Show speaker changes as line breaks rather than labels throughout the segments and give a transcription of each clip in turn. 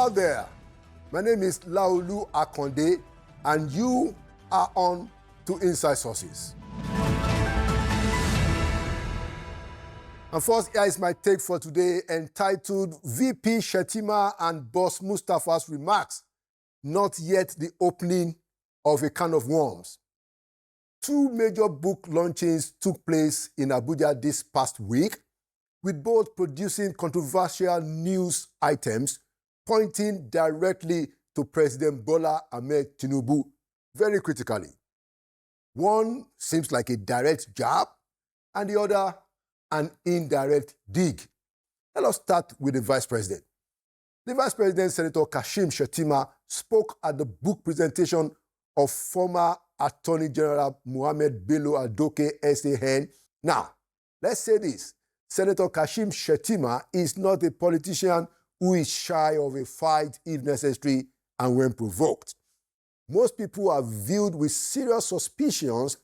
out there? My name is Laolu Akonde, and you are on to Inside Sources. And first, here is my take for today, entitled VP Shettima and Boss Mustafa's Remarks, Not Yet the Opening of a Can of Worms. Two major book launchings took place in Abuja this past week, with both producing controversial news items pointing directly to President Bola Ahmed Tinubu very critically. One seems like a direct jab, and the other an indirect dig. Let us start with the Vice President. The Vice President, Senator Kashim Shettima, spoke at the book presentation of former Attorney General Mohammed Bello Adoke SAN. Now, let's say this. Senator Kashim Shettima is not a politician who is shy of a fight if necessary and when provoked. Most people are viewed with serious suspicions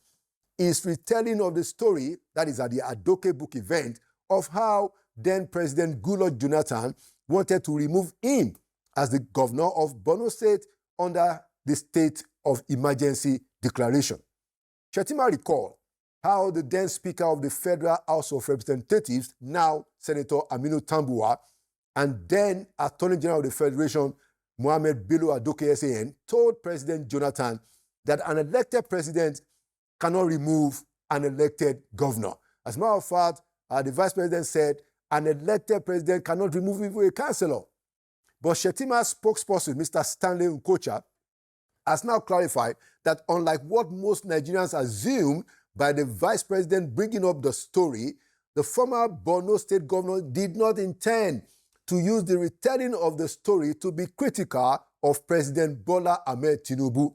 his retelling of the story, that is at the Adoke book event, of how then President Goodluck Jonathan wanted to remove him as the governor of Borno State under the state of emergency declaration. Shettima recalled how the then Speaker of the Federal House of Representatives, now Senator Aminu Tambuwa, and then Attorney General of the Federation, Mohammed Bello Adoke SAN, told President Jonathan that an elected president cannot remove an elected governor. As a matter of fact, the Vice President said an elected president cannot remove even a councillor. But Shettima's spokesperson, Mr. Stanley Nkocha, has now clarified that unlike what most Nigerians assume by the Vice President bringing up the story, the former Borno State governor did not intend to use the retelling of the story to be critical of President Bola Ahmed Tinubu,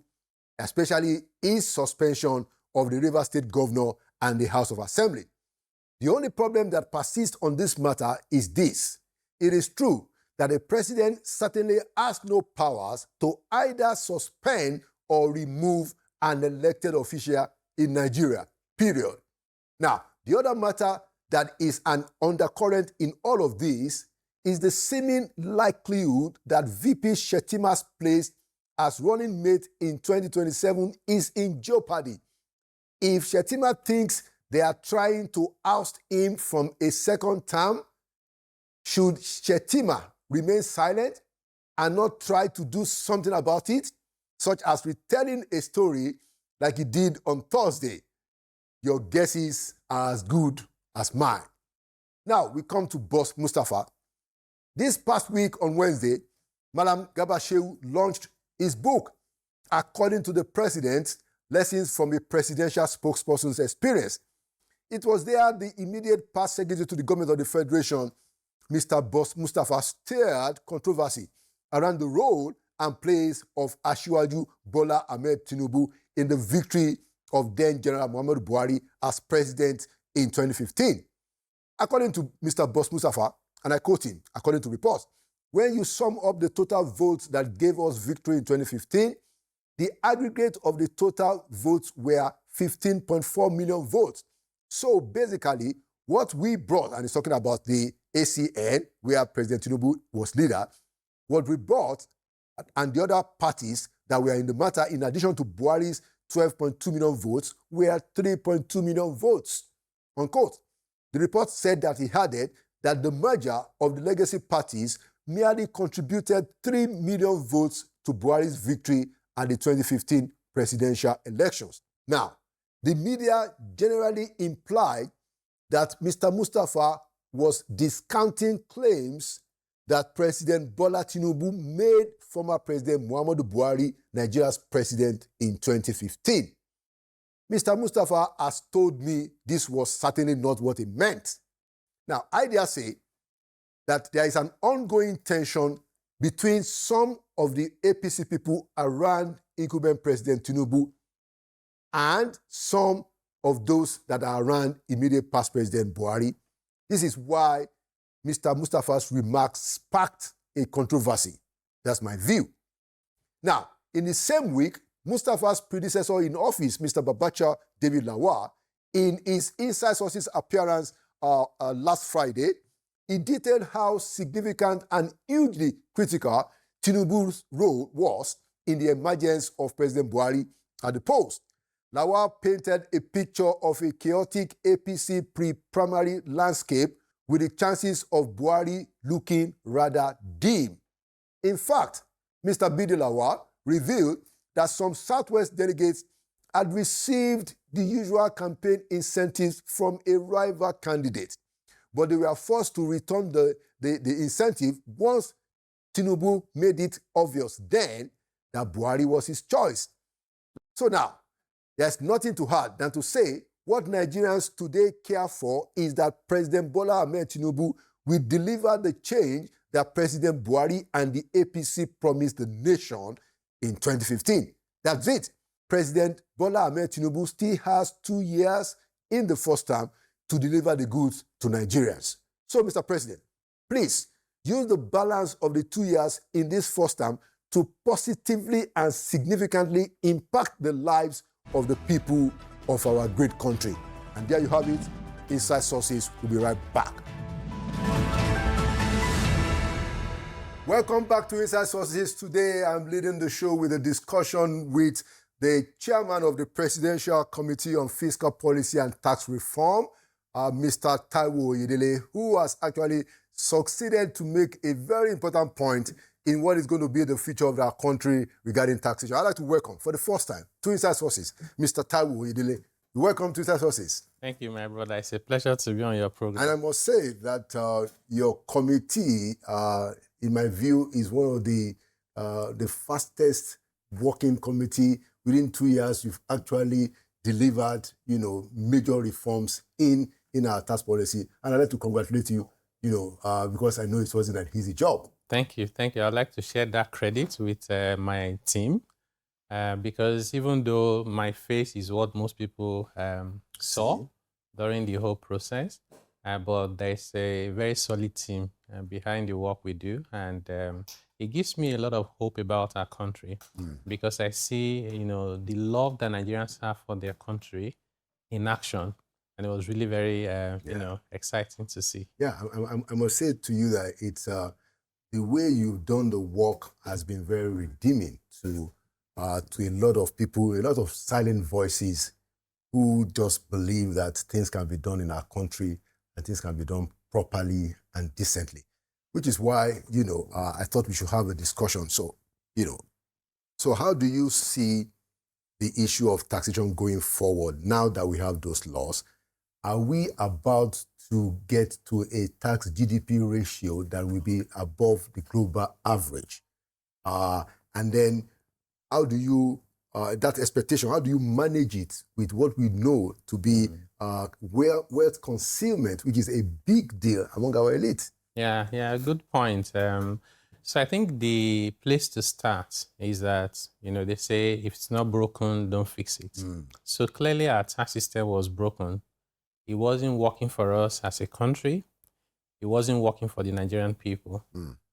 especially his suspension of the Rivers State governor and the House of Assembly. The only problem that persists on this matter is this. It is true that a president certainly has no powers to either suspend or remove an elected official in Nigeria, period. Now, the other matter that is an undercurrent in all of this is the seeming likelihood that VP Shettima's place as running mate in 2027 is in jeopardy. If Shettima thinks they are trying to oust him from a second term, should Shettima remain silent and not try to do something about it, such as retelling a story like he did on Thursday? Your guesses are as good as mine. Now, we come to Boss Mustafa. This past week on Wednesday, Malam Garba Shehu launched his book, According to the President, Lessons from a Presidential Spokesperson's Experience. It was there the immediate past secretary to the government of the Federation, Mr. Boss Mustafa, stirred controversy around the role and place of Asiwaju Bola Ahmed Tinubu in the victory of then General Muhammadu Buhari as president in 2015. According to Mr. Boss Mustafa, and I quote him, according to reports, when you sum up the total votes that gave us victory in 2015, the aggregate of the total votes were 15.4 million votes. So basically, what we brought, and he's talking about the ACN, where President Tinubu was leader, what we brought, and the other parties that were in the matter, in addition to Buhari's 12.2 million votes, were 3.2 million votes, unquote. The report said that he added that the merger of the legacy parties merely contributed 3 million votes to Buhari's victory at the 2015 presidential elections. Now, the media generally implied that Mr. Mustafa was discounting claims that President Bola Tinubu made former President Muhammadu Buhari Nigeria's president in 2015. Mr. Mustafa has told me this was certainly not what he meant. Now, I dare say that there is an ongoing tension between some of the APC people around incumbent President Tinubu and some of those that are around immediate past President Buhari. This is why Mr. Mustafa's remarks sparked a controversy. That's my view. Now, in the same week, Mustafa's predecessor in office, Mr. Babacha David Lawal, in his Inside Sources appearance last Friday, he detailed how significant and hugely critical Tinubu's role was in the emergence of President Buhari at the post. Lawal painted a picture of a chaotic APC pre-primary landscape with the chances of Buhari looking rather dim. In fact, Mr. Bidi Lawal revealed that some Southwest delegates had received the usual campaign incentives from a rival candidate, but they were forced to return the incentive once Tinubu made it obvious then that Buhari was his choice. So now, there's nothing to add than to say what Nigerians today care for is that President Bola Ahmed Tinubu will deliver the change that President Buhari and the APC promised the nation in 2015. That's it. President Bola Ahmed Tinubu still has 2 years in the first term to deliver the goods to Nigerians. So, Mr. President, please use the balance of the 2 years in this first term to positively and significantly impact the lives of the people of our great country. And there you have it. Inside Sources will be right back. Welcome back to Inside Sources. Today I'm leading the show with a discussion with the chairman of the Presidential Committee on Fiscal Policy and Tax Reform, Mr. Taiwo Oyedele, who has actually succeeded to make a very important point in what is going to be the future of our country regarding taxation. I'd like to welcome, for the first time, to Inside Sources, Mr. Taiwo Oyedele. Welcome to Inside Sources.
Thank you, my brother. It's a pleasure to be on your program.
And I must say that your committee, in my view, is one of the fastest working committee. Within 2 years, you've actually delivered, major reforms in our tax policy. And I'd like to congratulate you, because I know it wasn't an easy job.
Thank you. Thank you. I'd like to share that credit with my team because even though my face is what most people saw during the whole process, but there's a very solid team behind the work we do. And it gives me a lot of hope about our country because I see, the love that Nigerians have for their country in action. And it was really very, exciting to see.
Yeah, I must say to you that it's the way you've done the work has been very redeeming to a lot of people, a lot of silent voices who just believe that things can be done in our country and things can be done properly and decently, which is why, I thought we should have a discussion. So, so how do you see the issue of taxation going forward now that we have those laws? Are we about to get to a tax GDP ratio that will be above the global average? And then how do you, that expectation, how do you manage it with what we know to be wealth concealment, which is a big deal among our elite?
Yeah, good point. So I think the place to start is that, they say if it's not broken, don't fix it. So clearly our tax system was broken. It wasn't working for us as a country. It wasn't working for the Nigerian people.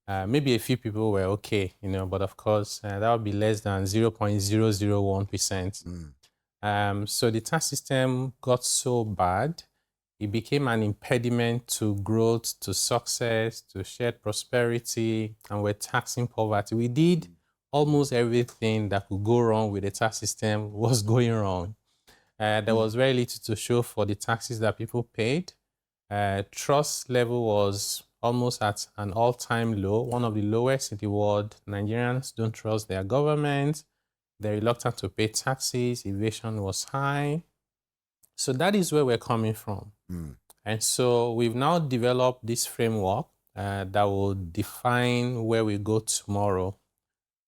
Maybe a few people were okay, but of course, that would be less than 0.001%. So the tax system got so bad, it became an impediment to growth, to success, to shared prosperity, and we're taxing poverty. We did almost everything that could go wrong with the tax system was going wrong. There was very little to show for the taxes that people paid. Trust level was almost at an all-time low, one of the lowest in the world. Nigerians don't trust their government. They're reluctant to pay taxes. Evasion was high. So that is where we're coming from. And so we've now developed this framework that will define where we go tomorrow.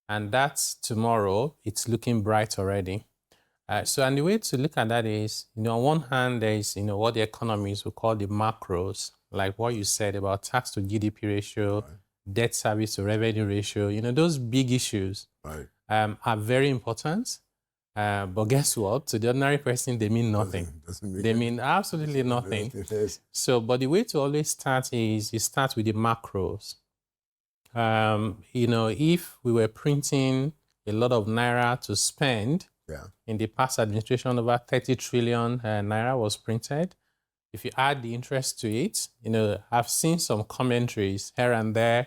And that's tomorrow. It's looking bright already. And the way to look at that is, on one hand, there is, what the economists will call the macros, like what you said about tax to GDP ratio, debt service to revenue ratio. Those big issues are very important. But guess what? To the ordinary person, they mean nothing. They mean absolutely nothing. So, but the way to always start is you start with the macros. If we were printing a lot of naira to spend, in the past administration, over 30 trillion naira was printed. If you add the interest to it, I've seen some commentaries here and there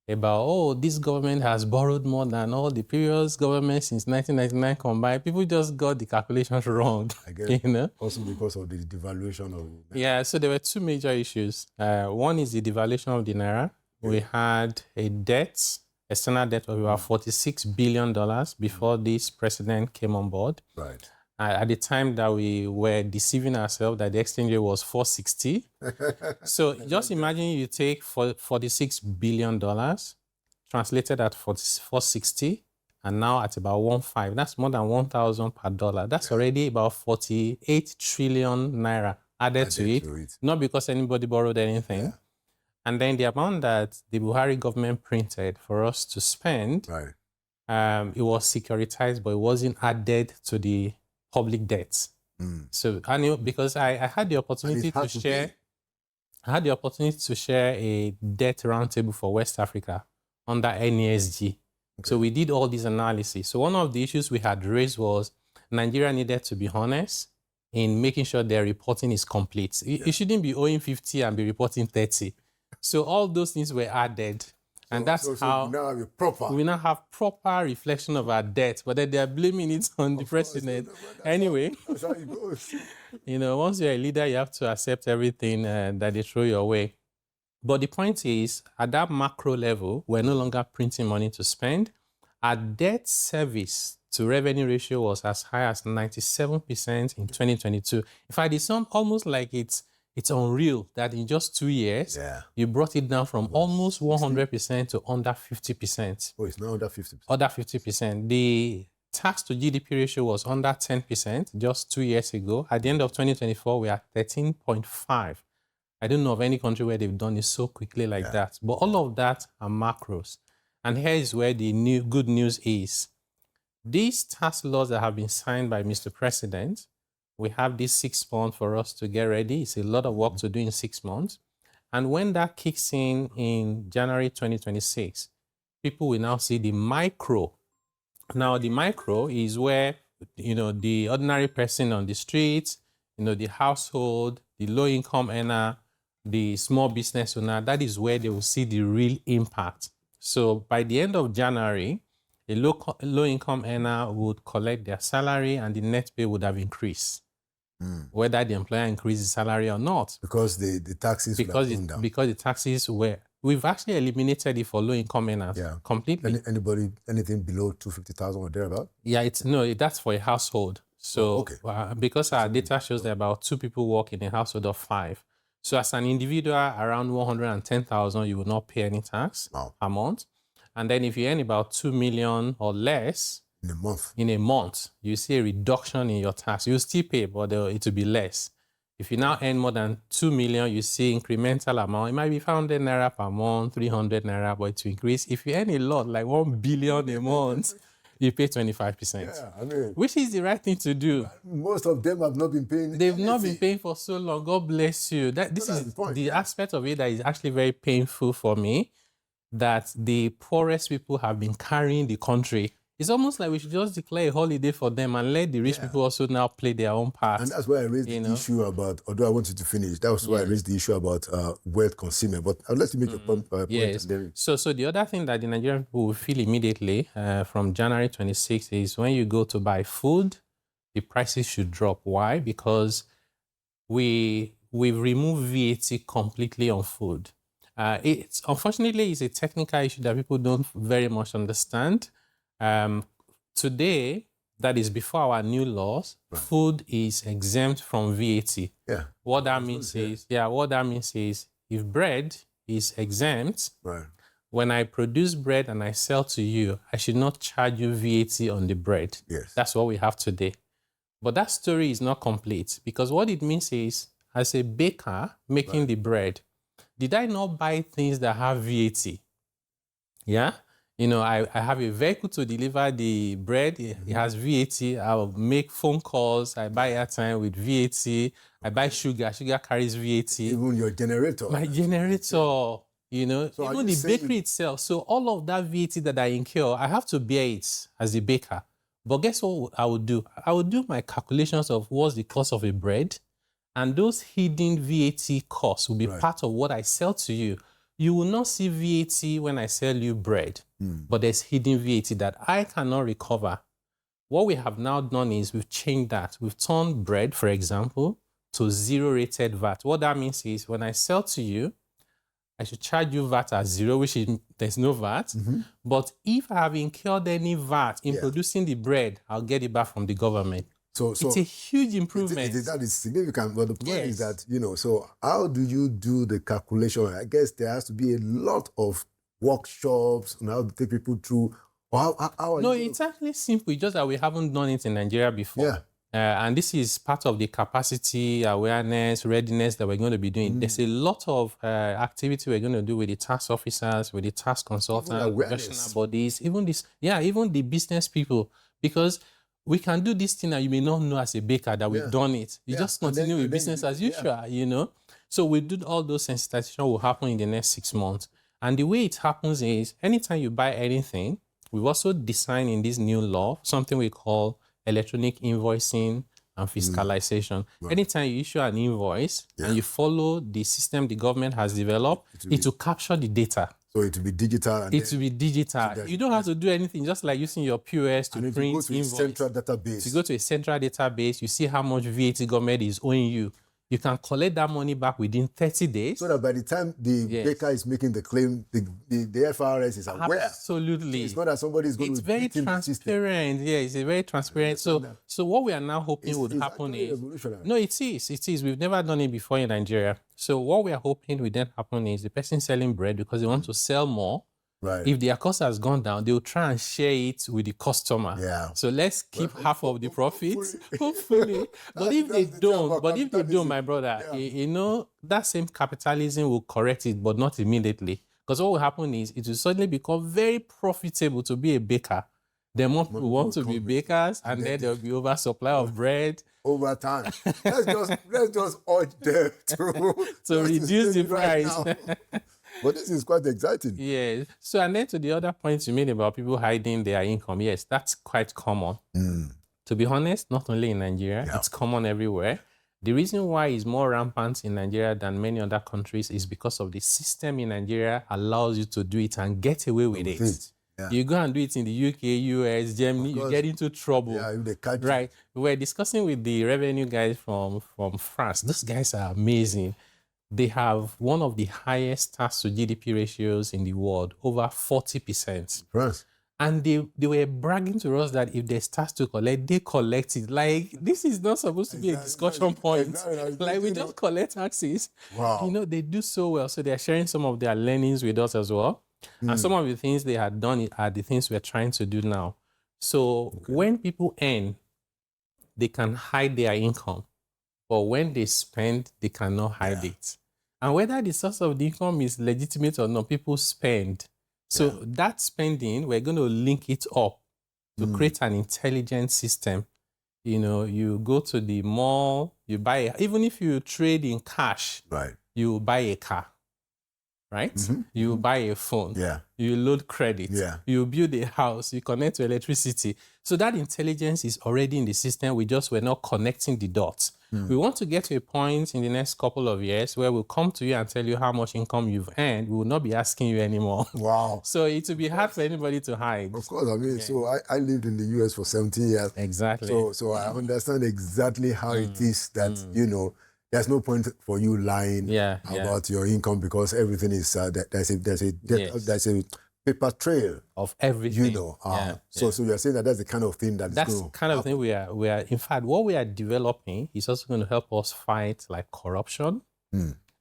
about, oh, this government has borrowed more than all the previous governments since 1999 combined. People just got the calculations wrong,
I guess
you know?
also because of the devaluation of the Naira.
Yeah, so there were two major issues. One is the devaluation of the Naira. We had a debt, external debt of about $46 billion before this president came on board.
Right.
At the time that we were deceiving ourselves that the exchange rate was 460. So just imagine you take $46 billion, translated at 460, and now at about 1.5. That's more than 1,000 per dollar. That's already about 48 trillion naira added to it. Not because anybody borrowed anything.
Yeah.
And then the amount that the Buhari government printed for us to spend,
right.
It was securitized, but it wasn't added to the public debt. So I knew, because I had the opportunity to share. I had the opportunity to share a debt roundtable for West Africa under NESG. Okay. So we did all this analysis. So one of the issues we had raised was Nigeria needed to be honest in making sure their reporting is complete. You shouldn't be owing 50 and be reporting 30. So all those things were added. And that's how we now have proper reflection of our debt, but then they are blaming it on the president. Anyway,
that's how it goes.
You know, once you're a leader, you have to accept everything that they throw your way. But the point is, at that macro level, we're no longer printing money to spend. Our debt service to revenue ratio was as high as 97% in 2022. In fact, it's almost like it's unreal that in just 2 years, you brought it down from almost 100% to under 50%.
Oh, it's now under 50%.
Under 50%. The tax to GDP ratio was under 10% just 2 years ago. At the end of 2024, we are 13.5. I don't know of any country where they've done it so quickly like that. But all of that are macros. And here is where the good news is. These tax laws that have been signed by Mr. President, we have this 6 months for us to get ready. It's a lot of work to do in 6 months. And when that kicks in January 2026, people will now see the micro. Now, the micro is where, you know, the ordinary person on the street, you know, the household, the low-income earner, the small business owner, that is where they will see the real impact. So by the end of January, a low-income earner would collect their salary and the net pay would have increased, whether the employer increases salary or not.
Because the taxes were gone down. Because
the taxes were. We've actually eliminated it for low-income earners completely.
Anything below 250,000 or thereabout?
Yeah, that's for a household. So because our data shows that about 2 people work in a household of 5. So as an individual, around 110,000, you will not pay any tax a month. And then if you earn about 2 million or less in a month, you see a reduction in your tax. You still pay, but it will be less. If you now earn more than 2 million, you see incremental amount. It might be 500 naira per month, 300 naira, but it will increase. If you earn a lot, like 1 billion a month, you pay 25%, which is the right thing to do.
Most of them have not been paying.
They've not been paying for so long. God bless you. This is the aspect of it that is actually very painful for me, that the poorest people have been carrying the country. It's almost like we should just declare a holiday for them and let the rich people also now play their own part.
And that's why I raised the issue about, although I wanted to finish, that was why I raised the issue about wealth consumption. But I'll let you make your point.
Yes. So the other thing that the Nigerian people will feel immediately from January 26th is when you go to buy food, the prices should drop. Why? Because we've removed VAT completely on food. Unfortunately, it's a technical issue that people don't very much understand. Today, that is before our new laws, food is exempt from VAT. What that means is if bread is exempt, when I produce bread and I sell to you, I should not charge you VAT on the bread. That's what we have today. But that story is not complete, because what it means is, as a baker making the bread, did I not buy things that have VAT? Yeah? You know, I have a vehicle to deliver the bread. It has VAT. I'll make phone calls. I buy airtime with VAT. I buy sugar. Sugar carries VAT.
Even your generator.
My generator, you know, so even the bakery itself. So all of that VAT that I incur, I have to bear it as a baker. But guess what I would do? I would do my calculations of what's the cost of a bread, and those hidden VAT costs will be part of what I sell to you. You will not see VAT when I sell you bread, but there's hidden VAT that I cannot recover. What we have now done is we've changed that. We've turned bread, for example, to zero-rated VAT. What that means is when I sell to you, I should charge you VAT at zero, which is there's no VAT. But if I have incurred any VAT in producing the bread, I'll get it back from the government. So it's a huge improvement.
That is significant. But the point is that, so how do you do the calculation? I guess there has to be a lot of workshops on how to take people through.
It's actually simple. It's just that we haven't done it in Nigeria before.
Yeah.
And this is part of the capacity, awareness, readiness that we're going to be doing. There's a lot of activity we're going to do with the tax officers, with the tax consultants, professional bodies, even the business people, because we can do this thing that you may not know as a baker that we've done it. You just continue with business as usual, So we do all those sensitization will happen in the next 6 months. And the way it happens is anytime you buy anything, we've also designed in this new law something we call electronic invoicing and fiscalization. Anytime you issue an invoice and you follow the system the government has developed, it will capture the data.
So it will be digital.
It will be digital. You don't have to do anything, just like using your POS to print invoice.
You go to a central database.
You go to a central database, you see how much VAT government is owing you. You can collect that money back within 30 days.
So that by the time the baker is making the claim, the FRS is aware.
Absolutely.
So it's not that somebody is going to
very transparent. Yeah, it's a very transparent. So what we are now hoping would happen is... No, it is. We've never done it before in Nigeria. So what we are hoping would then happen is the person selling bread, because they want to sell more, if their cost has gone down, they will try and share it with the customer.
Yeah.
So let's keep half of the profits, hopefully. But if they don't, my brother, that same capitalism will correct it, but not immediately. Because what will happen is it will suddenly become very profitable to be a baker. Then more people want to be bakers, and then there will be oversupply of bread.
Over time. let's just urge them
to reduce the price.
But this is quite exciting.
Yes. So, and then to the other points you made about people hiding their income, yes, that's quite common. To be honest, not only in Nigeria, it's common everywhere. The reason why it's more rampant in Nigeria than many other countries is because of the system in Nigeria allows you to do it and get away with it. Yeah. You go and do it in the UK, US, Germany, you get into trouble.
Yeah, if they catch you.
Right. We were discussing with the revenue guys from France. Those guys are amazing. They have one of the highest tax to GDP ratios in the world, over 40%.
France.
And they were bragging to us that if there's tax to collect, they collect it. Like, this is not supposed to be a discussion point. Like, we just collect taxes.
Wow.
They do so well. So they're sharing some of their learnings with us as well. And some of the things they had done are the things we're trying to do now. So when people earn, they can hide their income. But when they spend, they cannot hide it. And whether the source of the income is legitimate or not, people spend. So that spending, we're going to link it up to create an intelligent system. You go to the mall, you buy, even if you trade in cash, you buy a car. Right? You buy a phone. You load credit. You build a house. You connect to electricity. So that intelligence is already in the system. We're not connecting the dots. We want to get to a point in the next couple of years where we'll come to you and tell you how much income you've earned. We will not be asking you anymore.
Wow.
So it will be hard for anybody to hide.
Of course. So I lived in the US for 17 years.
Exactly.
So I understand exactly how it is that, there's no point for you lying about your income because everything is there's a paper trail
of everything.
So you're saying that's the kind of thing that's
the kind of thing we are. In fact, what we are developing is also going to help us fight like corruption.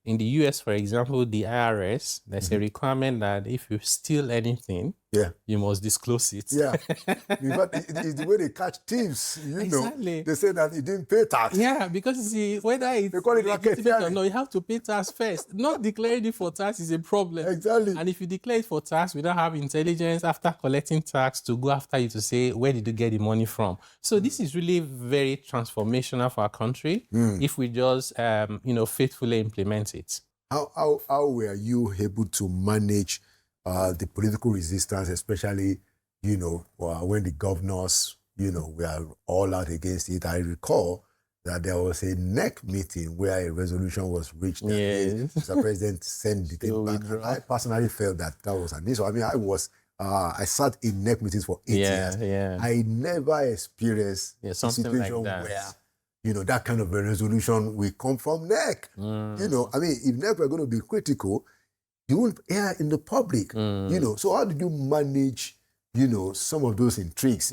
In the US, for example, the IRS, there's a requirement that if you steal anything, you must disclose it.
Yeah. But it's the way they catch thieves,
Exactly.
They say that he didn't pay tax.
Yeah, because you see, whether it's legitimate or not, you have to pay tax first. Not declaring it for tax is a problem.
Exactly.
And if you declare it for tax, we don't have intelligence after collecting tax to go after you to say, where did you get the money from? So this is really very transformational for our country if we just, faithfully implement it.
How were you able to manage the political resistance, especially, when the governors, were all out against it? I recall that there was a NEC meeting where a resolution was reached that
Yes.
Mr. President sent the thing back.
withdraw.
I personally felt that was an issue. I mean, I sat in NEC meetings for 8 years.
Yeah.
I never experienced a
something
situation
like that.
where, that kind of a resolution will come from NEC. I mean, if NEC were going to be critical, you wouldn't air in the public, So how did you manage, some of those intrigues,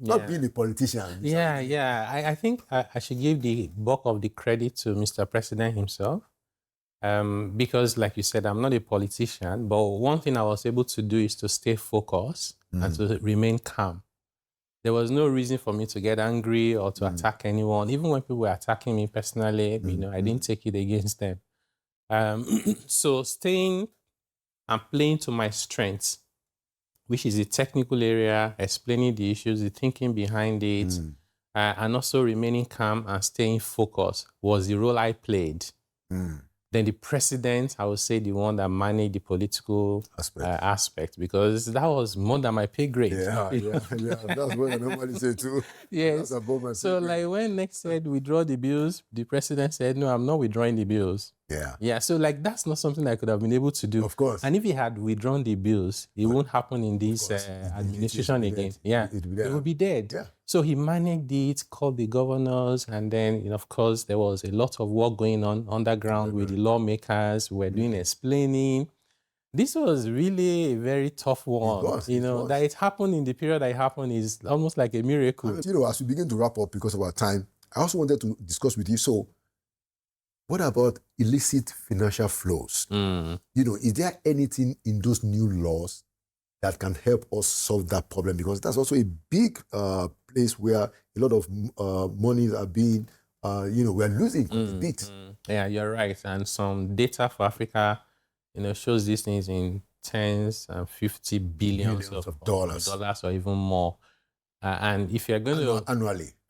not being a politician?
I think I should give the bulk of the credit to Mr. President himself. Because like you said, I'm not a politician, but one thing I was able to do is to stay focused and to remain calm. There was no reason for me to get angry or to attack anyone. Even when people were attacking me personally, I didn't take it against them. So staying and playing to my strengths, which is the technical area, explaining the issues, the thinking behind it, and also remaining calm and staying focused was the role I played. Then the president, I would say, the one that managed the political aspect, because that was more than my pay grade.
Yeah. That's what I normally say too.
Yes.
That's above my
So, like when next said withdraw the bills, the president said, no, I'm not withdrawing the bills. Yeah. So, like, that's not something I could have been able to do.
Of course.
And if he had withdrawn the bills, it won't happen in this administration again. It would be dead.
Yeah.
So he managed it, called the governors, and then, of course, there was a lot of work going on underground with the lawmakers. We're doing explaining. This was really a very tough one. That it happened in the period that it happened is almost like a miracle.
As we begin to wrap up because of our time, I also wanted to discuss with you. So, what about illicit financial flows? Is there anything in those new laws that can help us solve that problem? Because that's also a big place where a lot of monies are being, we're losing a bit.
Yeah, you're right. And some data for Africa, shows these things in tens and 50 billions of dollars or even more. And if you're going to...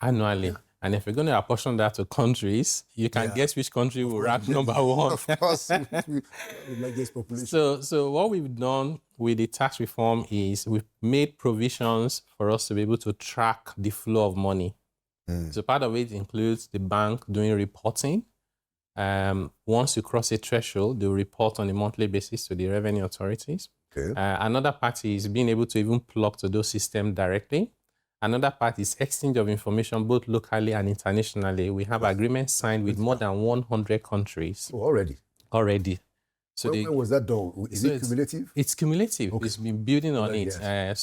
Annually. Yeah. And if you're going to apportion that to countries, you can guess which country will rank number one.
Of course, we like this population.
So what we've done with the tax reform is we've made provisions for us to be able to track the flow of money. So part of it includes the bank doing reporting. Once you cross a threshold, they'll report on a monthly basis to the revenue authorities.
Okay.
Another part is being able to even plug to those systems directly. Another part is exchange of information, both locally and internationally. We have agreements signed with more than 100 countries.
Oh, already.
So
when was that done? Is it cumulative?
It's cumulative. Okay. It's been building on it. Yes.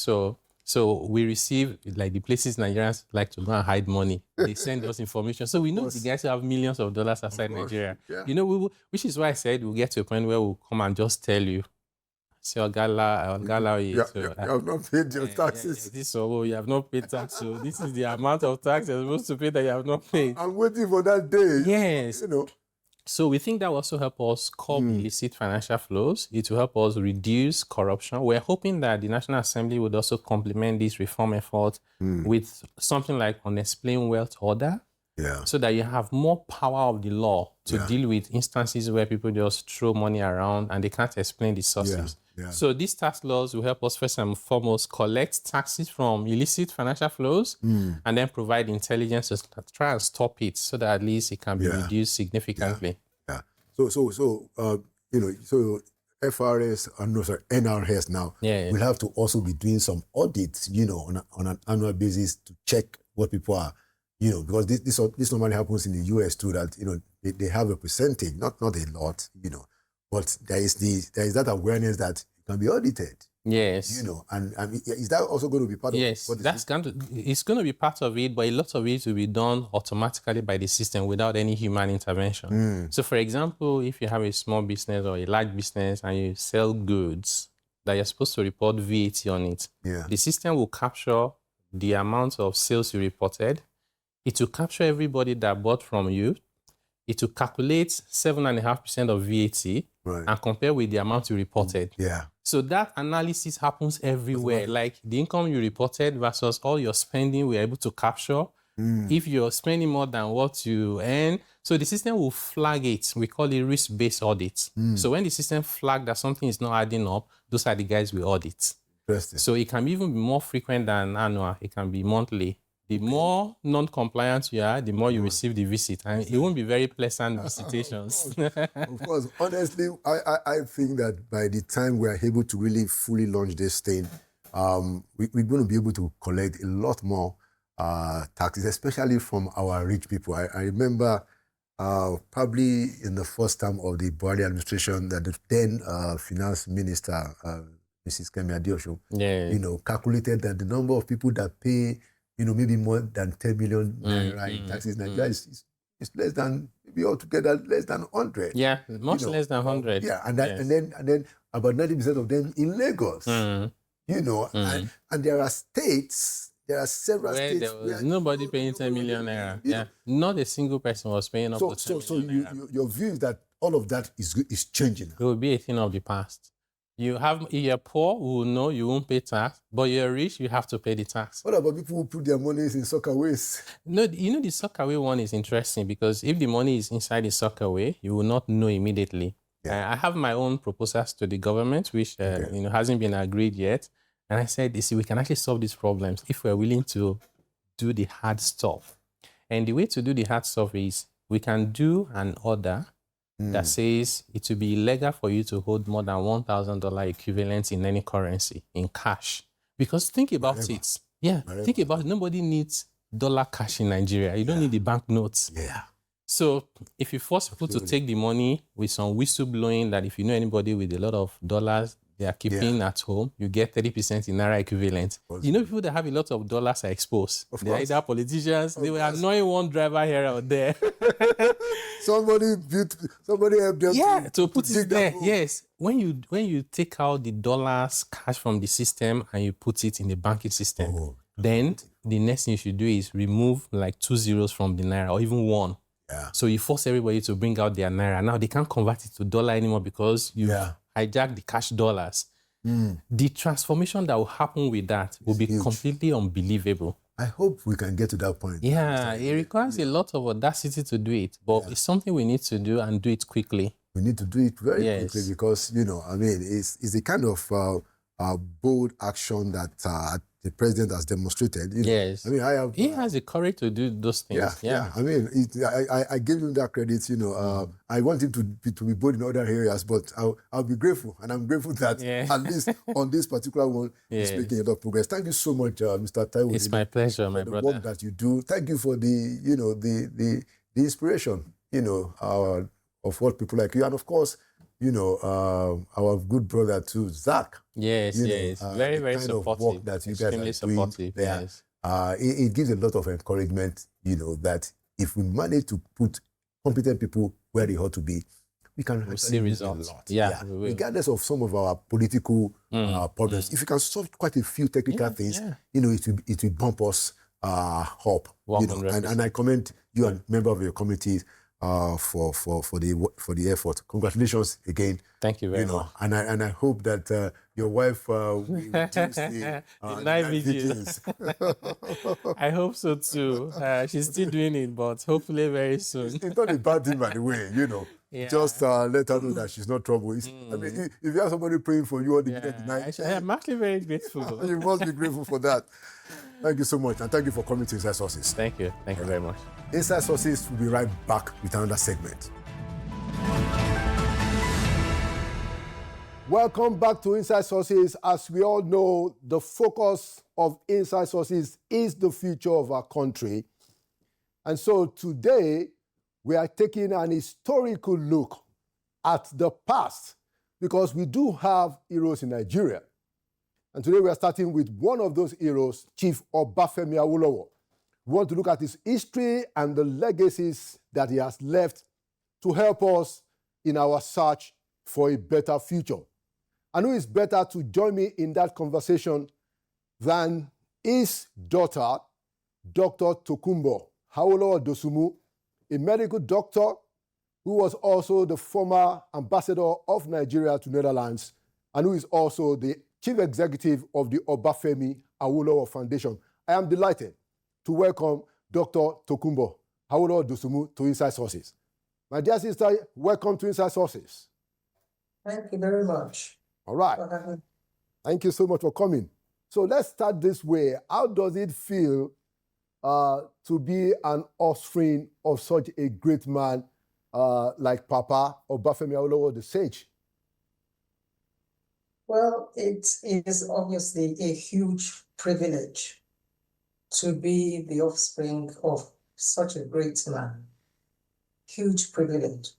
So we receive, like the places Nigerians like to go and hide money. They send us information. So we know the guys who have millions of dollars outside Nigeria.
Yeah.
Which is why I said we'll get to a point where we'll come and just tell you. So Ogala,
you have not paid your taxes.
You have not paid tax. So this is the amount of tax you're supposed to pay that you have not paid.
I'm waiting for that day.
Yes. So we think that will also help us curb illicit financial flows. It will help us reduce corruption. We're hoping that the National Assembly would also complement this reform effort with something like unexplained wealth order.
Yeah.
So that you have more power of the law to deal with instances where people just throw money around and they can't explain the sources.
Yeah.
So these tax laws will help us first and foremost collect taxes from illicit financial flows and then provide intelligence to try and stop it so that at least it can be reduced significantly.
Yeah. So FRS, NRS now will have to also be doing some audits, on an annual basis to check what people are, because this normally happens in the US too, that, they have a percentage, not a lot, but there is that awareness that it can be audited.
Yes.
And is that also going to be part of it?
Yes, it's going to be part of it, but a lot of it will be done automatically by the system without any human intervention. So, for example, if you have a small business or a large business and you sell goods that you're supposed to report VAT on it, the system will capture the amount of sales you reported. It will capture everybody that bought from you. It will calculate 7.5% of VAT and compare with the amount you reported.
Yeah.
So that analysis happens everywhere. Like the income you reported versus all your spending, we're able to capture. If you're spending more than what you earn, so the system will flag it. We call it risk-based audits. So when the system flags that something is not adding up, those are the guys we audit.
Interesting.
So it can even be more frequent than annual. It can be monthly. The more non-compliant you are, the more you receive the visit. And it won't be very pleasant visitations.
Of course. Honestly, I think that by the time we are able to really fully launch this thing, we're going to be able to collect a lot more taxes, especially from our rich people. I remember probably in the first term of the Buhari administration that the then finance minister, Mrs. Kemi Adeosun, calculated that the number of people that pay, maybe more than 10 million naira in taxes in Nigeria is less than, maybe altogether less than 100.
Yeah, much less than 100.
Yeah, and then about 90% of them in Lagos. And there are states, there are several states
there was nobody paying 10 million naira. Yeah, not a single person was paying up to 10 million naira.
Your view is that all of that is changing.
It will be a thing of the past. If you're poor, we will know you won't pay tax, but you're rich, you have to pay the tax.
What about people who put their money in soccerways?
No, the soccerway one is interesting because if the money is inside the soccerway, you will not know immediately. Yeah. I have my own proposals to the government, which hasn't been agreed yet. And I said, you see, we can actually solve these problems if we're willing to do the hard stuff. And the way to do the hard stuff is we can do an order that says it will be illegal for you to hold more than $1,000 equivalent in any currency, in cash. Because think about it. Yeah, think about it. Nobody needs dollar cash in Nigeria. You don't need the banknotes.
Yeah.
So if you force people to take the money with some whistleblowing that if you know anybody with a lot of dollars they are keeping at home, you get 30% in naira equivalent. People that have a lot of dollars are exposed. They're either politicians, they were annoying one driver here or there.
Somebody helped them
to put it there. Yes. When you take out the dollars cash from the system and you put it in the banking system, then the next thing you should do is remove like 2 zeros from the naira or even 1. Yeah. So you force everybody to bring out their naira. Now they can't convert it to dollar anymore because you hijack the cash dollars. The transformation that will happen with that will be completely unbelievable.
I hope we can get to that point.
Yeah, it requires a lot of audacity to do it, but it's something we need to do and do it quickly.
We need to do it very quickly because, it's a kind of bold action that the president has demonstrated.
Yes. He has the courage to do those things.
Yeah. I give him that credit. I want him to be bold in other areas, but I'll be grateful, and I'm grateful that at least on this particular one, he's making a lot of progress. Thank you so much, Mr. Taiwo.
It's my pleasure, my brother.
The work that you do. Thank you for the inspiration, of what people like you, and of course, our good brother too, Zach.
Yes. Very, very supportive.
Work that you guys are
supportive.
Doing there. Yes. It gives a lot of encouragement, that if we manage to put competent people where they ought to be, we can
see results.
A lot.
Yeah.
Regardless of some of our political problems, if you can solve quite a few technical things, it will bump us up. And I commend you and member of your committee for the effort. Congratulations again.
Thank you very much.
And I hope that your wife will reduce the
night vigils. I hope so too. She's still doing it, but hopefully very soon.
It's not a bad thing, by the way. Just let her know that she's not trouble. If you have somebody praying for you all the night,
I'm actually very grateful.
You must be grateful for that. Thank you so much, and thank you for coming to Inside Sources.
Thank you. Thank you very much.
Inside Sources will be right back with another segment. Welcome back to Inside Sources. As we all know, the focus of Inside Sources is the future of our country. And so today, we are taking an historical look at the past because we do have heroes in Nigeria. And today we are starting with one of those heroes, Chief Obafemi Awolowo. We want to look at his history and the legacies that he has left to help us in our search for a better future. And who is better to join me in that conversation than his daughter, Dr. Tokunbo Awolowo Dosumu, a medical doctor who was also the former ambassador of Nigeria to Netherlands and who is also the Chief Executive of the Obafemi Awolowo Foundation. I am delighted to welcome Dr. Tokunbo Awolowo Dosumu to Inside Sources. My dear sister, welcome to Inside Sources.
Thank you very much.
All right. Thank you so much for coming. So let's start this way. How does it feel to be an offspring of such a great man like Papa Obafemi Awolowo, the sage?
Well, it is obviously a huge privilege to be the offspring of such a great man. Huge privilege.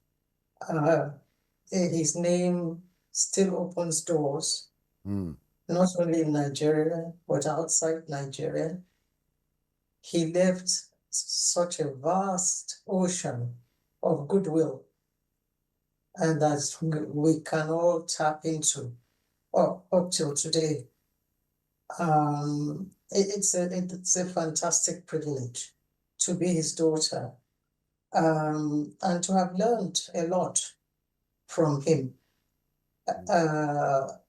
His name still opens doors, not only in Nigeria, but outside Nigeria. He left such a vast ocean of goodwill, and that we can all tap into up till today. It's a fantastic privilege to be his daughter, and to have learned a lot from him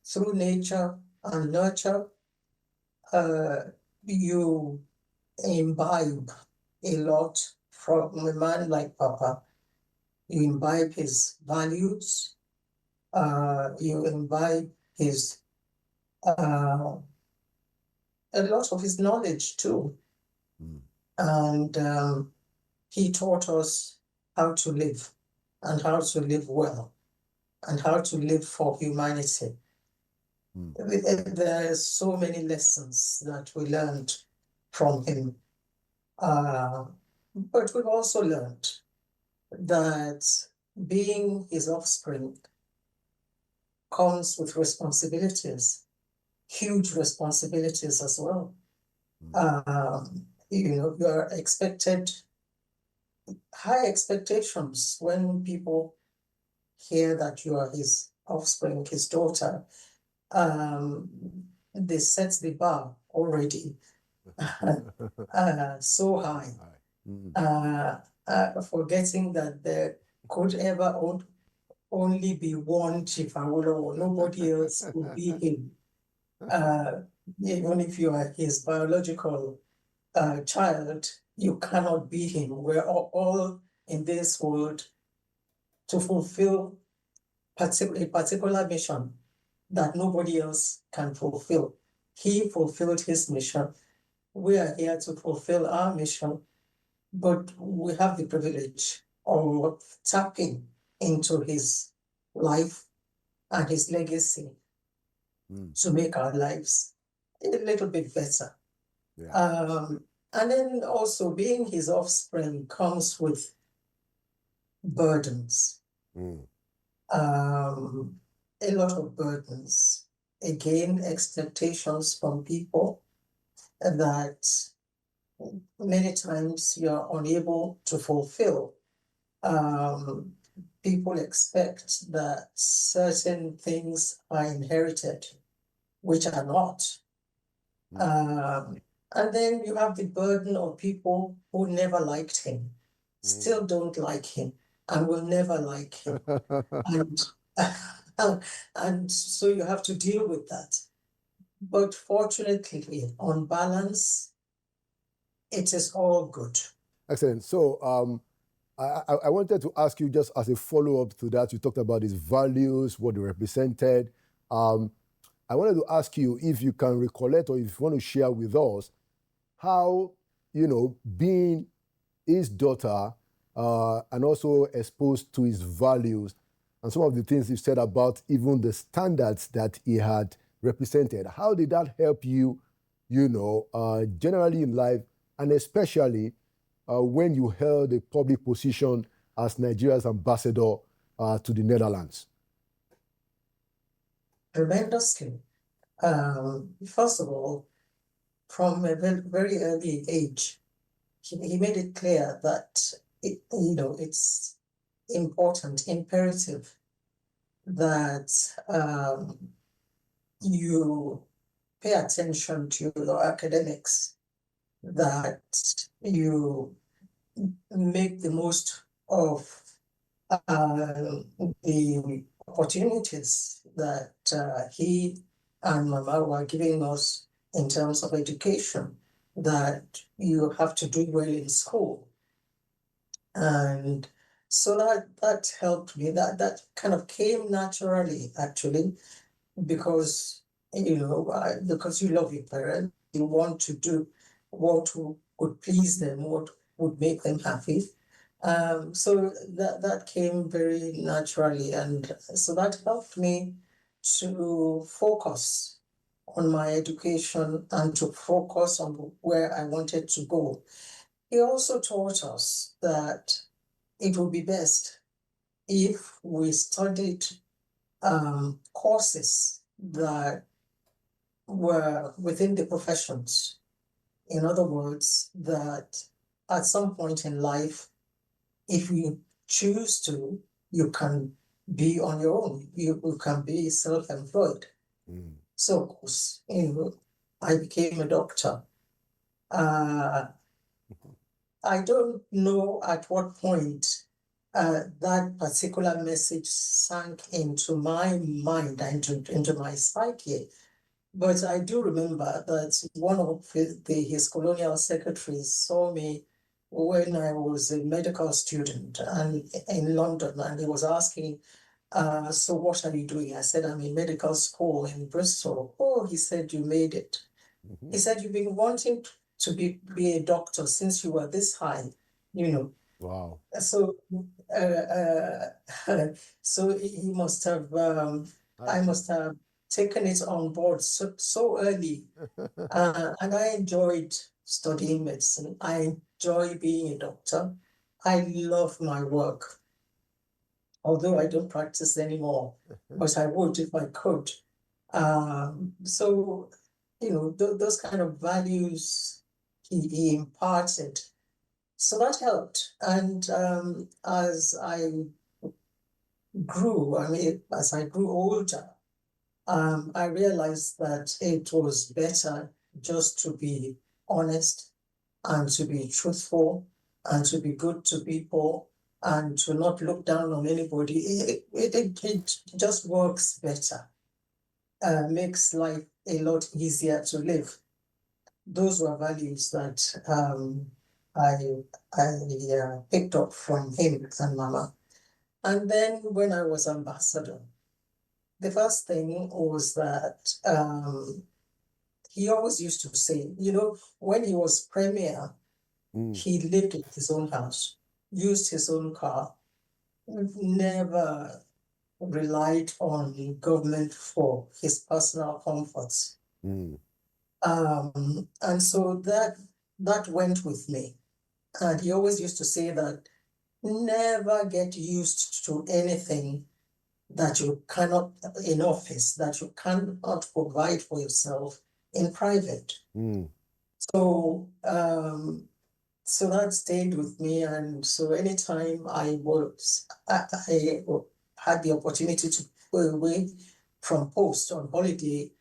through nature and nurture. You imbibe a lot from a man like Papa. You imbibe his values. You imbibe his a lot of his knowledge too. And he taught us how to live, and how to live well, and how to live for humanity. There are so many lessons that we learned from him. But we've also learned that being his offspring comes with responsibilities, huge responsibilities as well. You are expected, high expectations when people hear that you are his offspring, his daughter. They set the bar already so high, forgetting that there could ever only be one Chief Awolowo. Nobody else could be him. Even if you are his biological child, you cannot be him. We're all in this world to fulfill a particular mission that nobody else can fulfill. He fulfilled his mission. We are here to fulfill our mission, but we have the privilege of tapping into his life and his legacy to make our lives a little bit better. And then also being his offspring comes with burdens. A lot of burdens. Again, expectations from people that many times you're unable to fulfill. People expect that certain things are inherited, which are not. And then you have the burden of people who never liked him, still don't like him, and will never like him. And so you have to deal with that. But fortunately, on balance, it is all good.
Excellent. So I wanted to ask you, just as a follow-up to that, you talked about his values, what they represented. I wanted to ask you if you can recollect, or if you want to share with us, how, being his daughter and also exposed to his values and some of the things you said about even the standards that he had represented, how did that help you, generally in life, and especially when you held a public position as Nigeria's ambassador to the Netherlands?
Tremendously. First of all, from a very early age, he made it clear that it's important, imperative that you pay attention to your academics, that you make the most of the opportunities that he and Mama were giving us in terms of education, that you have to do well in school. And so that helped me. That kind of came naturally, actually, because because you love your parents, you want to could please them, what would make them happy. So that came very naturally, and so that helped me to focus on my education and to focus on where I wanted to go. He also taught us that it would be best if we studied courses that were within the professions. In other words, that at some point in life, if you choose to, you can be on your own. You can be self-employed. So, of course, I became a doctor. I don't know at what point that particular message sank into my mind, into my psyche. But I do remember that one of his colonial secretaries saw me when I was a medical student and in London, and he was asking, so what are you doing? I said, I'm in medical school in Bristol. Oh, he said, you made it. He said, you've been wanting to be a doctor since you were this high,
Wow.
So, so he must have, I must have taken it on board so early. And I enjoyed studying medicine. I enjoy being a doctor. I love my work, although I don't practice anymore, but I would if I could. So, those kind of values he imparted. So that helped. And as I grew, as I grew older, I realized that it was better just to be honest and to be truthful and to be good to people and to not look down on anybody. It just works better, makes life a lot easier to live. Those were values that I picked up from him and Mama. And then when I was ambassador, the first thing was that he always used to say, when he was premier, he lived in his own house, used his own car, never relied on government for his personal comforts. And so that went with me. And he always used to say that never get used to anything that you cannot, in office, that you cannot provide for yourself in private. So, so that stayed with me. And so anytime I had the opportunity to go away from post on holiday,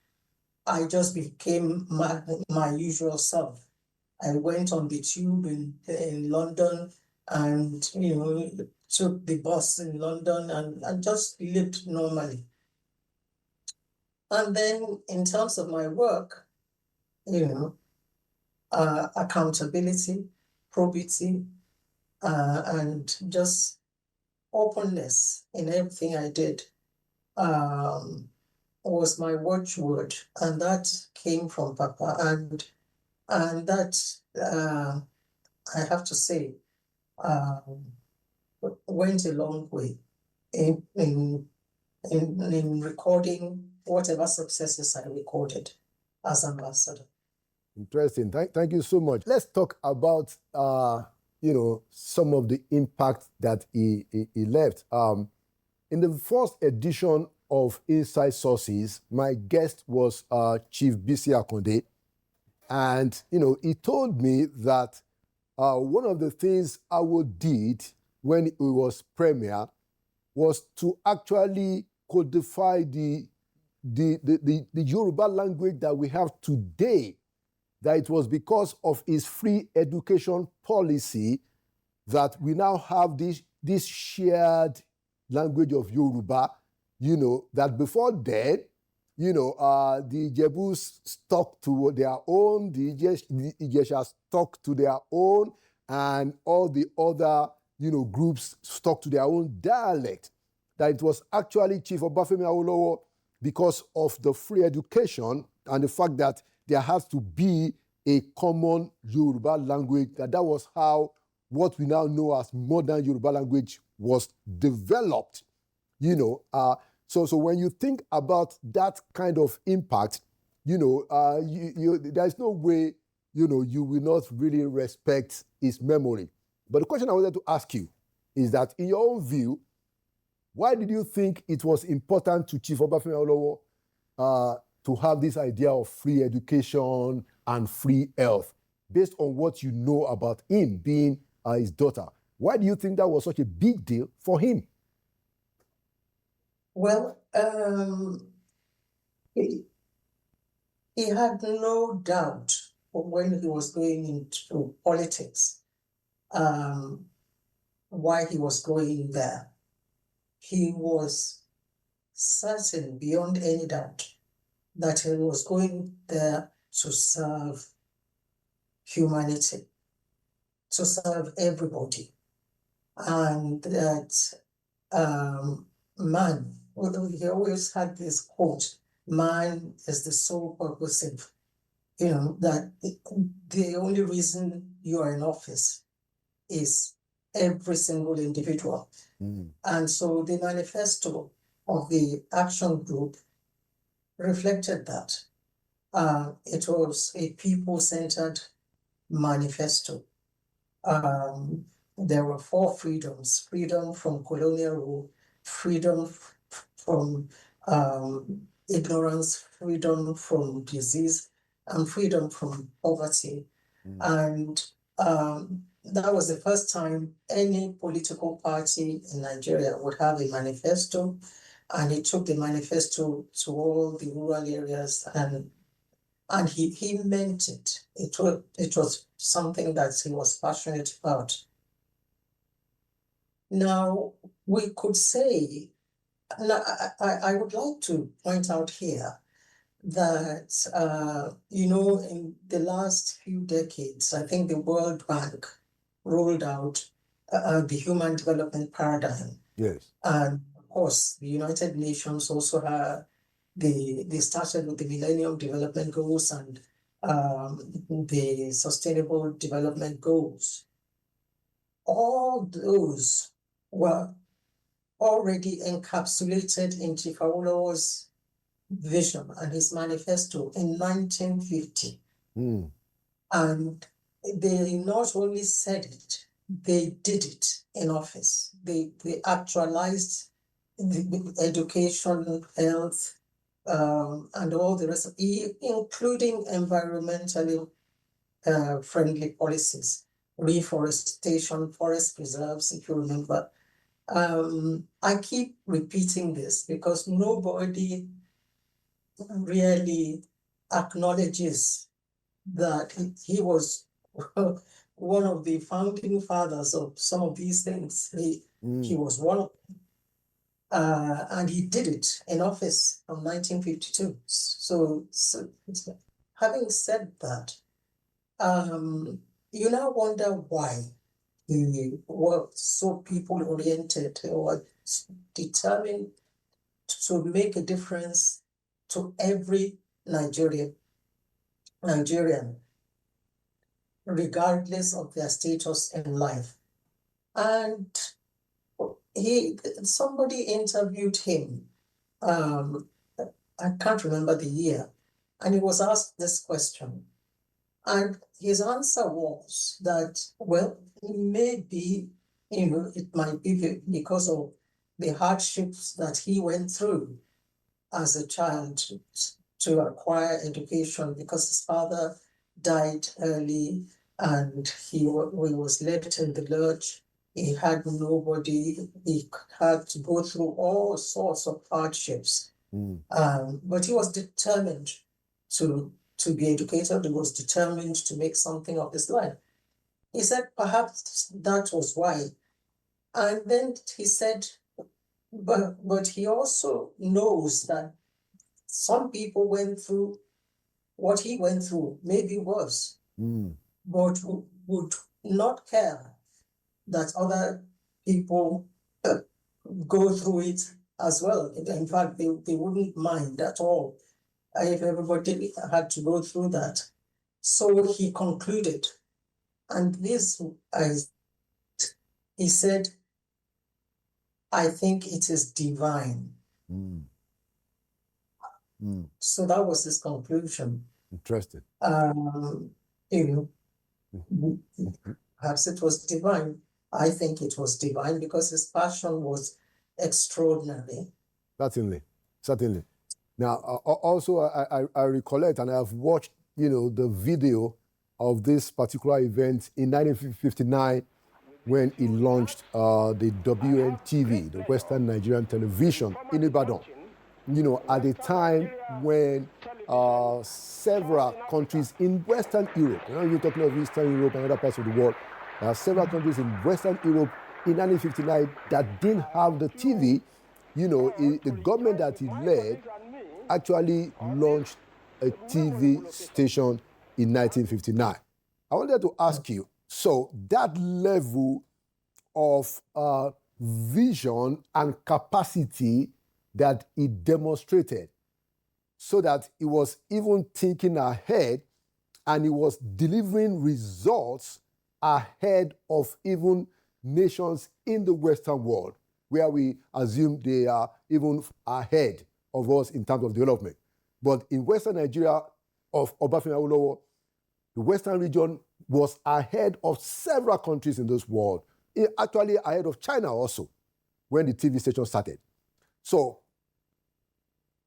I just became my usual self. I went on the tube in London and, took the bus in London and just lived normally. And then in terms of my work, accountability, probity, and just openness in everything I did was my watchword. And that came from Papa. And that, I have to say, went a long way in recording whatever successes I recorded as ambassador.
Interesting. Thank you so much. Let's talk about some of the impact that he left. In the first edition of Inside Sources, my guest was Chief Bisi Akonde, and he told me that one of the things Awo did when he was premier was to actually codify the Yoruba language that we have today. That it was because of his free education policy that we now have this shared language of Yoruba, that before then, the Jebus stuck to their own, the Ijeshas stuck to their own, and all the other, groups stuck to their own dialect. That it was actually Chief Obafemi Awolowo, because of the free education and the fact that there has to be a common Yoruba language, that was how what we now know as modern Yoruba language was developed. So when you think about that kind of impact, there's no way, you will not really respect his memory. But the question I wanted to ask you is that, in your own view, why did you think it was important to Chief Obafemi Awolowo to have this idea of free education and free health, based on what you know about him being his daughter? Why do you think that was such a big deal for him?
Well, he had no doubt when he was going into politics why he was going there. He was certain beyond any doubt that he was going there to serve humanity, to serve everybody. And that man, although he always had this quote, man is the sole purposive, that the only reason you are in office is every single individual. And so the manifesto of the action group reflected that. It was a people-centered manifesto. There were 4 freedoms: freedom from colonial rule, freedom from ignorance, freedom from disease, and freedom from poverty. And that was the first time any political party in Nigeria would have a manifesto, and he took the manifesto to all the rural areas, and he meant it. It was something that he was passionate about. Now, we could say, I would like to point out here that, in the last few decades, I think the World Bank rolled out the Human Development Paradigm.
Yes.
And of course, the United Nations also had, they started with the Millennium Development Goals and the Sustainable Development Goals. All those were already encapsulated in Chief Awolowo's vision and his manifesto in 1950. And they not only said it, they did it in office. They actualized the education, health, and all the rest, including environmentally friendly policies, reforestation, forest preserves, if you remember. I keep repeating this because nobody really acknowledges that he was one of the founding fathers of some of these things. He was one of them. And he did it in office from 1952. So having said that, you now wonder why he was so people-oriented or determined to make a difference to every Nigerian, regardless of their status in life. And somebody interviewed him, I can't remember the year, and he was asked this question. And his answer was that, well, maybe, it might be because of the hardships that he went through as a child to acquire education, because his father died early and he was left in the lurch. He had nobody. He had to go through all sorts of hardships. But he was determined to be educated. He was determined to make something of his life. He said perhaps that was why. And then he said, but he also knows that some people went through what he went through, maybe worse, but would not care that other people go through it as well. In fact, they wouldn't mind at all if everybody had to go through that. So he concluded, and this he said, I think it is divine.
Mm. Mm.
So that was his conclusion.
Interesting.
You know, perhaps it was divine. I think it was divine because his passion was extraordinary.
Certainly, certainly. Now, also, I recollect, and I've watched, the video of this particular event in 1959 when he launched the WNTV, the Western Nigerian Television in Ibadan. At a time when several countries in Western Europe, we're not even talking of Eastern Europe and other parts of the world, there are several countries in Western Europe in 1959 that didn't have the TV. The government that he led actually launched a TV station in 1959. I wanted to ask you, so that level of vision and capacity that he demonstrated, so that he was even thinking ahead and he was delivering results ahead of even nations in the Western world, where we assume they are even ahead of us in terms of development. But in Western Nigeria of Obafemi Awolowo, the Western region was ahead of several countries in this world, actually ahead of China also, when the TV station started. So,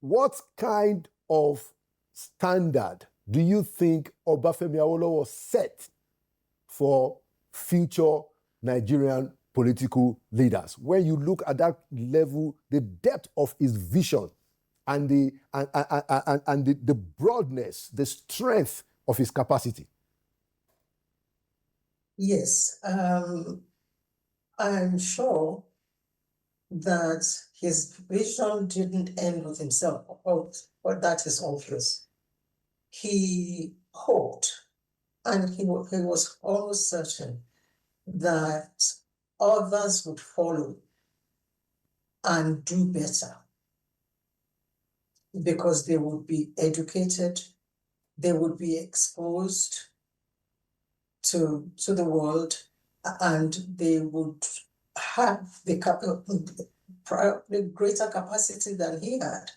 what kind of standard do you think Obafemi Awolowo set for future Nigerian political leaders? When you look at that level, the depth of his vision and the broadness, the strength of his capacity.
Yes, I'm sure that his vision didn't end with himself, but that is obvious. He hoped, and he was almost certain that others would follow and do better because they would be educated, they would be exposed to the world, and they would have the greater capacity than he had.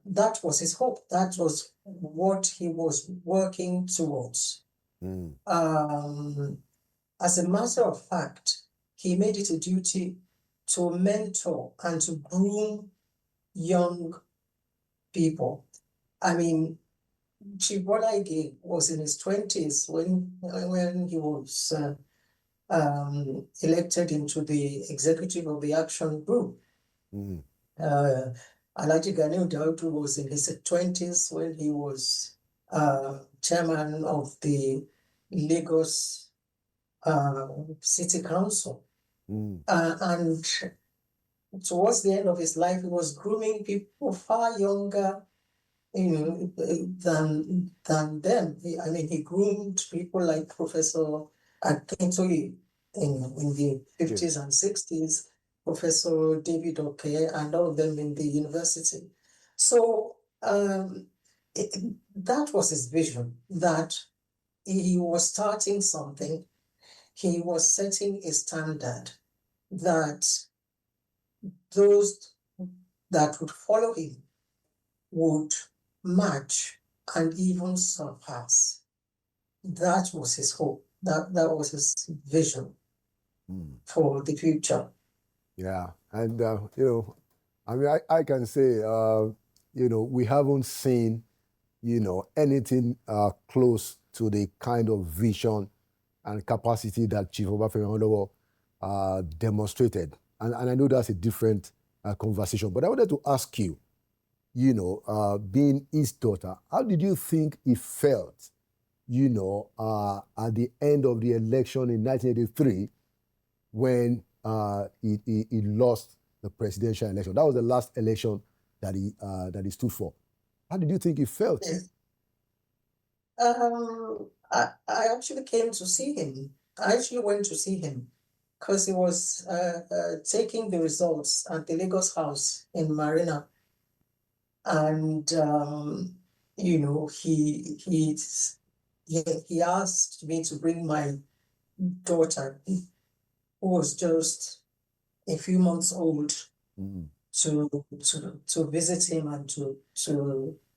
That was his hope. That was what he was working towards. As a matter of fact, he made it a duty to mentor and to groom young people. I mean, Chief Bola Ige was in his 20s when he was elected into the executive of the Action Group. Alhaji Ganiu Daudu was in his 20s when he was chairman of the Lagos City Council. And towards the end of his life, he was grooming people far younger than them. He groomed people like Professor Akintoye in the 50s and 60s, Professor David Oke, and all of them in the university. So that was his vision, that he was starting something. He was setting a standard that those that would follow him would match and even surpass. That was his hope. That was his vision for the future.
Yeah, and I can say, we haven't seen, anything close to the kind of vision and capacity that Chief Obafemi Awolowo demonstrated. And I know that's a different conversation, but I wanted to ask you, being his daughter, how did you think he felt, at the end of the election in 1983 when he lost the presidential election? That was the last election that he stood for. How did you think he felt?
Yes. I actually came to see him. I actually went to see him because he was taking the results at the Lagos House in Marina. And you know, he asked me to bring my daughter, who was just a few months old, to visit him and to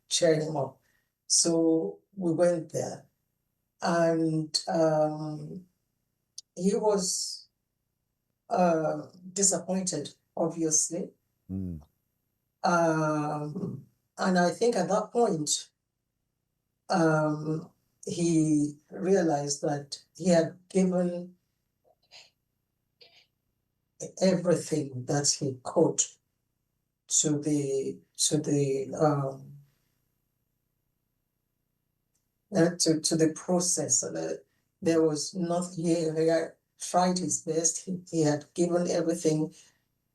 cheer him up. So we went there, and he was disappointed, obviously. And I think at that point, he realized that he had given everything that he could to the process. There was nothing. He had tried his best. He had given everything.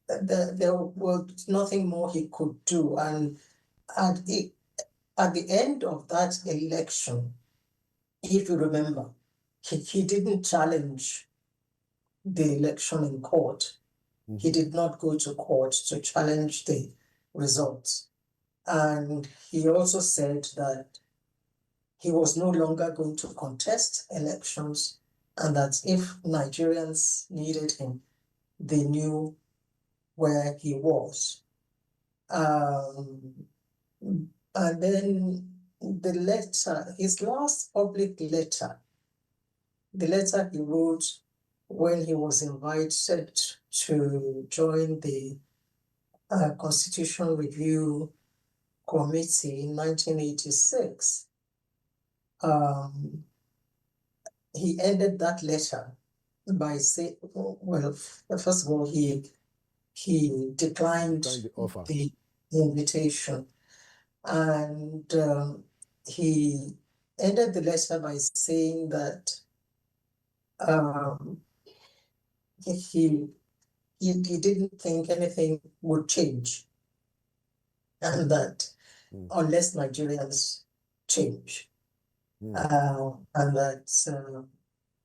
There was nothing more he could do. And at the end of that election, if you remember, he didn't challenge the election in court. He did not go to court to challenge the results. And he also said that he was no longer going to contest elections, and that if Nigerians needed him, they knew where he was. And then the letter, his last public letter, the letter he wrote when he was invited to join the Constitution Review Committee in 1986, he ended that letter by saying, well, first of all, he declined
the offer,
the invitation, and he ended the letter by saying that he didn't think anything would change, and that unless Nigerians change, and that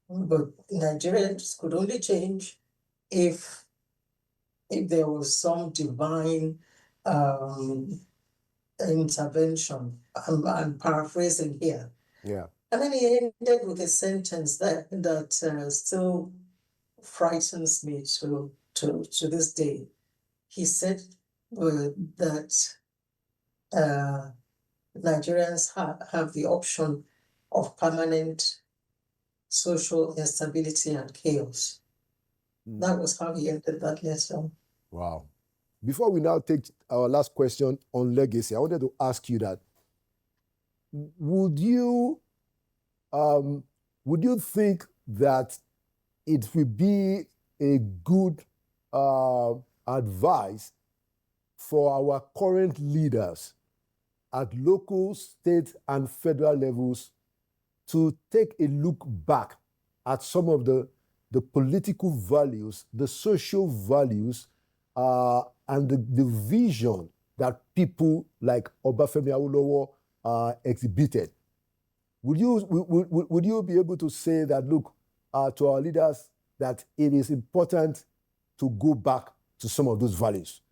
but Nigerians could only change if there was some divine intervention. I'm paraphrasing here.
Yeah.
And then he ended with a sentence that still frightens me to this day. He said that Nigerians have the option of permanent social instability and chaos. That was how he ended that letter.
Wow. Before we now take our last question on legacy, I wanted to ask you that, would you think that it will be a good advice for our current leaders at local, state, and federal levels to take a look back at some of the political values, the social values, and the vision that people like Obafemi Awolowo exhibited? Would you be able to say that, look, to our leaders, that it is important to go back to some of those values?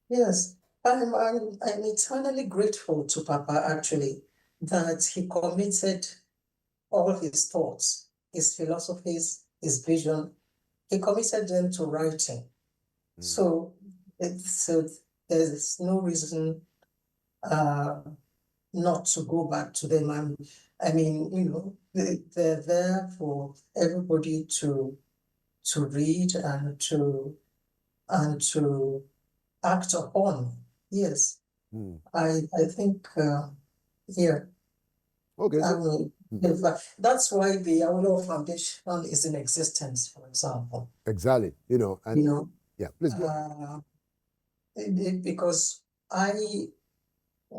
Yes, I'm eternally grateful to Papa, actually, that he committed all his thoughts, his philosophies, his vision, he committed them to writing. So there's no reason not to go back to them. I mean, you know, they're there for everybody to read and to act upon. Yes, I think yeah.
Okay.
That's why the Awolowo Foundation is in existence, for example.
Exactly. Yeah. Please go.
Because I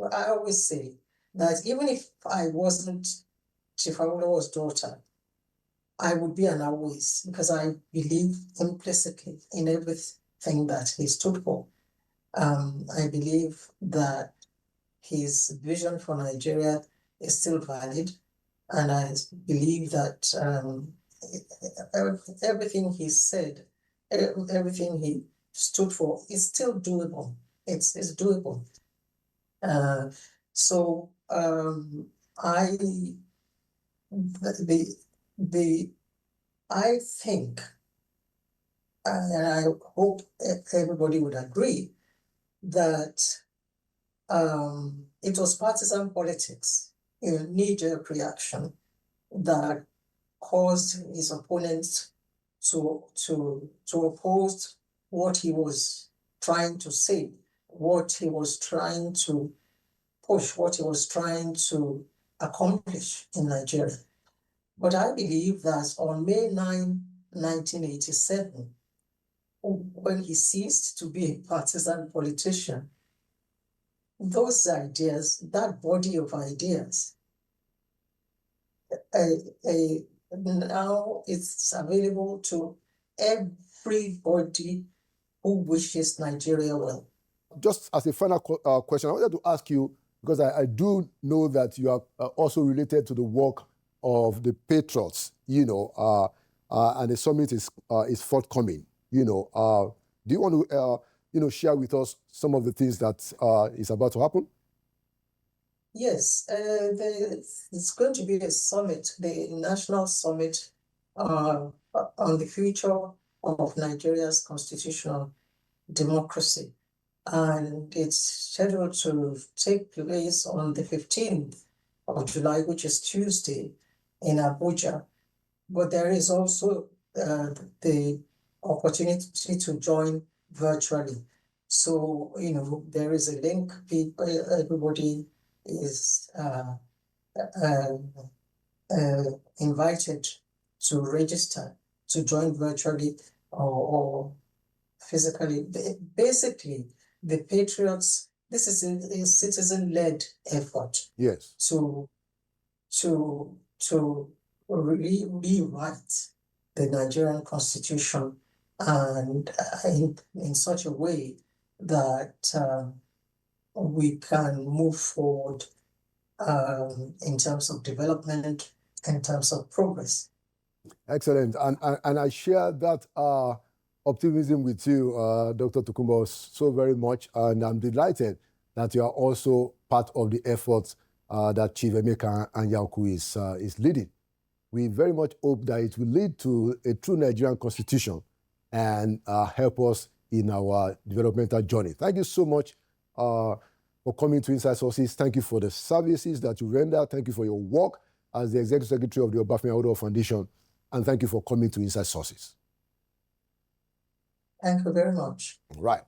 always say that even if I wasn't Chief Awolowo's daughter, I would be an Awoist, because I believe implicitly in everything that he stood for. I believe that his vision for Nigeria is still valid, and I believe that everything he said, everything he stood for is still doable. It's doable. So I think, and I hope everybody would agree, that it was partisan politics, knee-jerk reaction, that caused his opponents to oppose what he was trying to say, what he was trying to push, what he was trying to accomplish in Nigeria. But I believe that on May 9, 1987, when he ceased to be a partisan politician, those ideas, that body of ideas, now it's available to everybody who wishes Nigeria well.
Just as a final question, I wanted to ask you, because I do know that you are also related to the work of the Patriots, and the summit is forthcoming. Do you want to, share with us some of the things that is about to happen?
Yes, it's going to be a summit, the national summit on the future of Nigeria's constitutional democracy. And it's scheduled to take place on the 15th of July, which is Tuesday, in Abuja. But there is also the opportunity to join virtually. So, there is a link. Everybody is invited to register to join virtually or physically. Basically, the Patriots, this is a citizen-led effort.
Yes.
To rewrite the Nigerian constitution, and in such a way that we can move forward in terms of development, in terms of progress.
Excellent. And I share that optimism with you, Dr. Tokunbo, so very much. And I'm delighted that you are also part of the efforts that Chief Emeka Anyaoku is leading. We very much hope that it will lead to a true Nigerian constitution and help us in our developmental journey. Thank you so much for coming to Inside Sources. Thank you for the services that you render. Thank you for your work as the Executive Secretary of the Obafemi Awolowo Foundation. And thank you for coming to Inside Sources.
Thank you very much.
Right.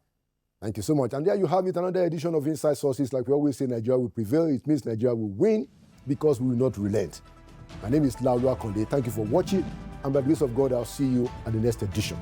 Thank you so much. And there you have it, another edition of Inside Sources. Like we always say, Nigeria will prevail. It means Nigeria will win because we will not relent. My name is Laulu Akonde. Thank you for watching. And by the grace of God, I'll see you at the next edition.